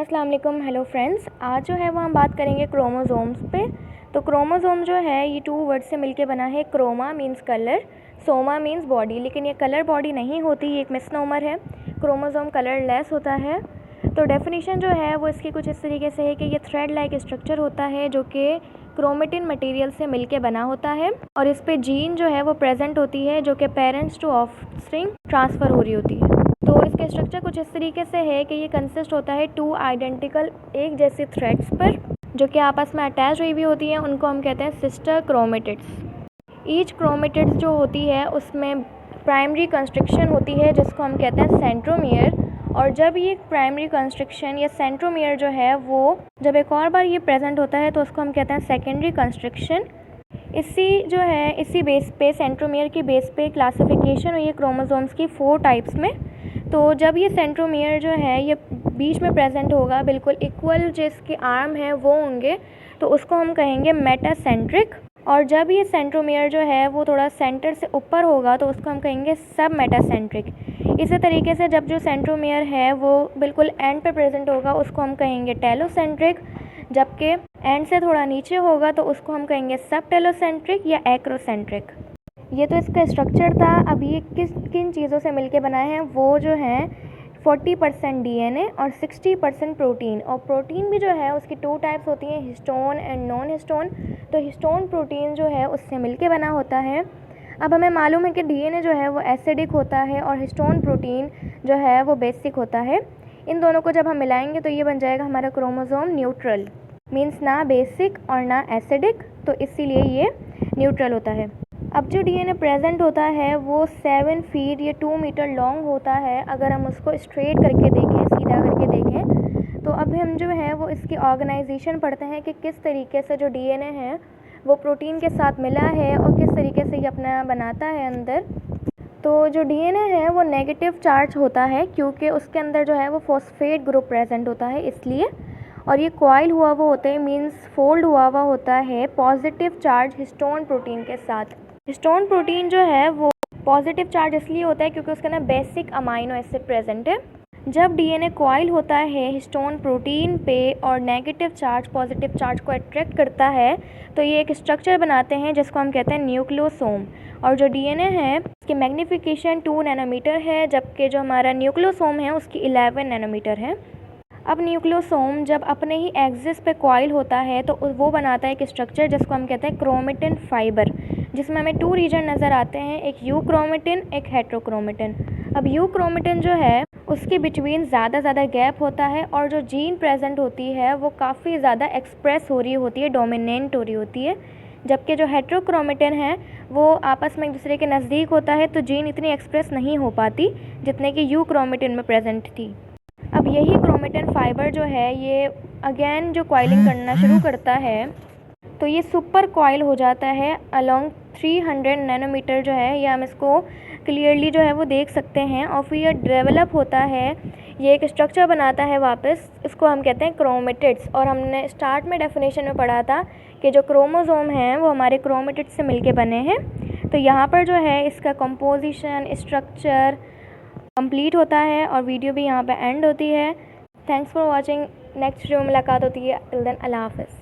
अस्सलाम वालेकुम। Hello friends, आज जो है वो हम बात करेंगे क्रोमोसोम्स पे। तो क्रोमोसोम जो है ये 2 वर्ड से मिलके बना है। Chroma means colour, soma means body, लेकिन ये कलर बॉडी नहीं होती, ये एक मिसनोमर है। क्रोमोसोम कलरलेस होता है। तो डेफिनेशन जो है वो इसकी कुछ इस तरीके से है कि ये थ्रेड लाइक स्ट्रक्चर होता है जो कि क्रोमेटिन मटेरियल से मिलके बना होता है और इस पे जीन जो है वो प्रेजेंट होती है जो कि पेरेंट्स टू ऑफस्प्रिंग ट्रांसफ़र हो रही होती है। तो इसके स्ट्रक्चर कुछ इस तरीके से है कि ये कंसिस्ट होता है 2 आइडेंटिकल एक जैसे थ्रेड्स पर जो कि आपस में अटैच हुई भी होती हैं। उनको हम कहते हैं सिस्टर क्रोमेटिड्स। ईच क्रोमेटिड्स जो होती है उसमें प्राइमरी कंस्ट्रक्शन होती है जिसको हम कहते हैं सेंट्रोमियर। और जब ये प्राइमरी कंस्ट्रक्शन या सेंट्रोमियर जो है वो जब एक और बार ये प्रेजेंट होता है तो उसको हम कहते हैं सेकेंडरी कंस्ट्रक्शन। इसी बेस पे सेंट्रोमियर की बेस पे क्लासिफिकेशन हुई है क्रोमोसोम्स की 4 टाइप्स में। तो जब ये सेंट्रोमियर जो है ये बीच में प्रेजेंट होगा, बिल्कुल इक्वल जिसके आर्म है वो होंगे, तो उसको हम कहेंगे मेटासेंट्रिक। और जब ये सेंट्रोमियर जो है वो थोड़ा सेंटर से ऊपर होगा तो उसको हम कहेंगे सब मेटासेंट्रिक। इसी तरीके से जब जो सेंट्रोमियर है वो बिल्कुल एंड पे प्रेजेंट होगा उसको हम कहेंगे टेलोसेंट्रिक, जबकि एंड से थोड़ा नीचे होगा तो उसको हम कहेंगे सब टेलोसेंट्रिक या एक्रोसेंट्रिक। ये तो इसका स्ट्रक्चर था। अब ये किन चीज़ों से मिलके बना है, वो जो है 40% डीएनए और 60% प्रोटीन। और प्रोटीन भी जो है उसकी 2 टाइप्स होती हैं, हिस्टोन एंड नॉन हिस्टोन। तो हिस्टोन प्रोटीन जो है उससे मिलके बना होता है। अब हमें मालूम है कि डीएनए जो है वो एसिडिक होता है और हिस्टोन प्रोटीन जो है वो बेसिक होता है। इन दोनों को जब हम मिलाएंगे तो ये बन जाएगा हमारा क्रोमोसोम न्यूट्रल, मीन्स ना बेसिक और ना एसिडिक, तो इसीलिए ये न्यूट्रल होता है। अब जो डीएनए प्रेजेंट होता है वो 7 फीट या 2 मीटर लॉन्ग होता है। अगर हम उसको स्ट्रेट करके देखें, सीधा करके देखें, तो अब हम जो है वो इसकी ऑर्गेनाइजेशन पढ़ते हैं कि किस तरीके से जो डीएनए है वो प्रोटीन के साथ मिला है और किस तरीके से ये अपना बनाता है अंदर। तो जो डीएनए है वो नेगेटिव चार्ज होता है क्योंकि उसके अंदर जो है वो फॉस्फेट ग्रुप प्रेजेंट होता है इसलिए। और ये कॉइल हुआ हुआ होता है, मीन्स फोल्ड हुआ हुआ होता है पॉजिटिव चार्ज हिस्टोन प्रोटीन के साथ। हिस्टोन प्रोटीन जो है वो पॉजिटिव चार्ज इसलिए होता है क्योंकि उसके अंदर बेसिक अमाइनो एसिड प्रेजेंट है। जब डीएनए कॉइल होता है हिस्टोन प्रोटीन पे और नेगेटिव चार्ज पॉजिटिव चार्ज को अट्रैक्ट करता है तो ये एक स्ट्रक्चर बनाते हैं जिसको हम कहते हैं न्यूक्लियोसोम। और जो डीएनए है उसकी मैग्नीफिकेशन 2 नैनोमीटर है, जबकि जो हमारा न्यूक्लियोसोम है उसकी 11 नैनोमीटर है। अब न्यूक्लियोसोम जब अपने ही एक्सिस पे कॉइल होता है तो वो बनाता है एक स्ट्रक्चर जिसको हम कहते हैं क्रोमेटिन फाइबर, जिसमें हमें 2 रीजन नज़र आते हैं, एक यू क्रोमेटिन, एक हेट्रोक्रोमेटिन। अब यू क्रोमेटिन जो है उसके बिटवीन ज़्यादा गैप होता है और जो जीन प्रेजेंट होती है वो काफ़ी ज़्यादा एक्सप्रेस हो रही होती है, डोमिनेंट हो रही होती है। जबकि जो हेट्रोक्रोमेटिन है वो आपस में एक दूसरे के नज़दीक होता है तो जीन इतनी एक्सप्रेस नहीं हो पाती जितने कि यू क्रोमेटिन में प्रेजेंट थी। अब यही क्रोमेटिन फाइबर जो है ये अगेन जो कॉइलिंग करना शुरू करता है तो ये सुपर कॉइल हो जाता है अलोंग 300 नैनोमीटर जो है, या हम इसको क्लियरली जो है वो देख सकते हैं। और फिर ये डेवलप होता है, ये एक स्ट्रक्चर बनाता है वापस, इसको हम कहते हैं क्रोमेटिड्स। और हमने स्टार्ट में डेफिनेशन में पढ़ा था कि जो क्रोमोसोम हैं वो हमारे क्रोमेटिड्स से मिलके बने हैं। तो यहाँ पर जो है इसका कंपोजिशन स्ट्रक्चर कंप्लीट होता है और वीडियो भी यहाँ पे एंड होती है। Thanks for watching. Next video में मुलाकात होती है। टिल देन अल्लाह हाफ़िज़।